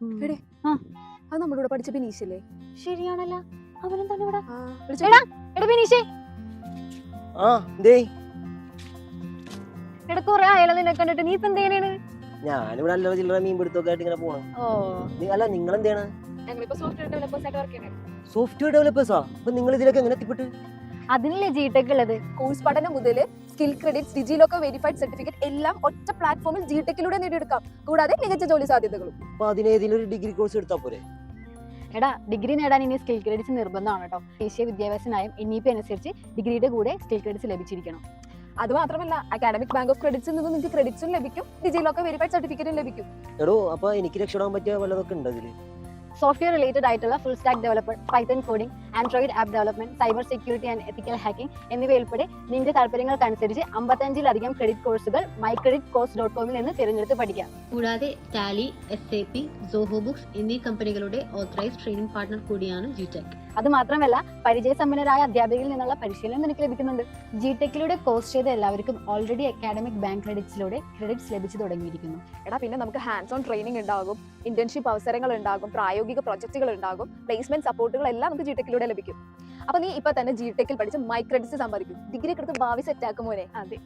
എടേ അത് നമ്മുടെ കൂടെ പഠിച്ച ബിനീഷല്ലേ? ശരിയാണല്ലോ, അവനെന്താണ് ഇവിടെ? വിളിച്ചോ. എടാ എടാ ബിനീഷേ, എടാ കുറെ ആയാലും നിന്നെ കണ്ടിട്ട്. നീ ഇപ്പൊ എന്ത് ചെയ്യണേണ്? ഞാനിവിടെ അല്ലറ ചില്ലറ മീൻ പിടുത്തൊക്കെ ആയിട്ട് ഇങ്ങനെ പോണം. അല്ല, നിങ്ങൾ എന്താണ്? ഞങ്ങളിപ്പോ സോഫ്റ്റ്വെയർ ഡെവലപ്പേഴ്സ് ആയിട്ട് വർക്ക് ചെയ്യണേ. സോഫ്റ്റ്വെയർ ഡെവലപ്പേഴ്സാ? അപ്പൊ നിങ്ങൾ ഇതിലേക്ക് എങ്ങനെ എത്തിപ്പെട്ട്? അതിനല്ലേ ജിടെക് ഉള്ളത്. കോഴ്സ് പഠനം മുതൽ skill credits, DigiLocker verified certificate എല്ലാം ഒറ്റ പ്ലാറ്റ്ഫോമിൽ ജിടെക്കിലൂടെ നേടിയെടുക്കാം. കൂടാതെ മികച്ച ജോലി സാധ്യതകളും. അപ്പൊ അതിനേതെങ്കിലും ഒരു ഡിഗ്രി കോഴ്സ് എടുത്താൽ പോരെ? എടാ ഡിഗ്രി നേടാൻ ഇനി സ്കിൽ ക്രെഡിറ്റ്സ് നിർബന്ധമാണ് കേട്ടോ. ദേശീയ വിദ്യാഭ്യാസ നയം NEP അനുസരിച്ച് ഡിഗ്രിയുടെ കൂടെ സ്കിൽ ക്രെഡിറ്റ്സ് ലഭിച്ചിരിക്കണം. അത് മാത്രമല്ല, അക്കാഡമിക് ബാങ്ക് ഓഫ് ക്രെഡിറ്റ്സിൽ നിന്ന് നിങ്ങൾക്ക് ക്രെഡിറ്റ്സും ലഭിക്കും, ഡിജിലോക്കർ വെരിഫൈഡ് സർട്ടിഫിക്കറ്റും ലഭിക്കും. എടോ, അപ്പൊ എനിക്ക് രക്ഷപ്പെടാൻ പറ്റിയ വല്ലതൊക്കെ ഉണ്ട് അതില്? സോഫ്റ്റ്വെയർ റിലേറ്റഡ് ആയിട്ടുള്ള full stack developer, Python coding, Android app development, cyber security and ethical hacking എന്നിവയുൾപ്പെടെ നിന്റെ താല്പര്യങ്ങൾക്കനുസരിച്ച് 55-ലധികം ക്രെഡിറ്റ് കോഴ്സുകൾ mycreditcourse.com നിന്ന് തിരഞ്ഞെടുത്ത് പഠിക്കാം. കൂടാതെ ടാലി, SAP, സോഹോ ബുക്സ് എന്നീ കമ്പനികളുടെ ഓത്തറൈസ്ഡ് ട്രെയിനിംഗ് പാർട്ണർ കൂടിയാണ് ജിടെക്. അത് മാത്രമല്ല, പരിചയസമ്പന്നരായ അധ്യാപകരിൽ നിന്നുള്ള പരിശീലനം നിനക്ക് ലഭിക്കുന്നുണ്ട്. ജിടെക്കിലൂടെ കോഴ്സ് ചെയ്ത എല്ലാവർക്കും ഓൾറെഡി അക്കാഡമിക് ബാങ്ക് ക്രെഡിറ്റ്സിലൂടെ ക്രെഡിറ്റ്സ് ലഭിച്ചു തുടങ്ങിയിരിക്കുന്നു. എടാ, പിന്നെ നമുക്ക് ഹാൻഡ്സ് ഓൺ ട്രെയിനിങ് ഉണ്ടാകും, ഇന്റേൺഷിപ്പ് അവസരങ്ങൾ ഉണ്ടാകും, പ്രായോഗിക പ്രൊജക്ടുകൾ ഉണ്ടാകും, പ്ലേസ്മെന്റ് സപ്പോർട്ടുകൾ എല്ലാം നമുക്ക് ജിടെക്കിലൂടെ ലഭിക്കും. അപ്പൊ നീ ഇപ്പൊ തന്നെ ജിടെക്കിൽ പഠിച്ച് മൈക്രെഡിറ്റ്സ് സമ്പാദിക്കും. ഡിഗ്രി എടുത്ത് ഭാവി സെറ്റ് ആക്കും മോനെ. അതെ.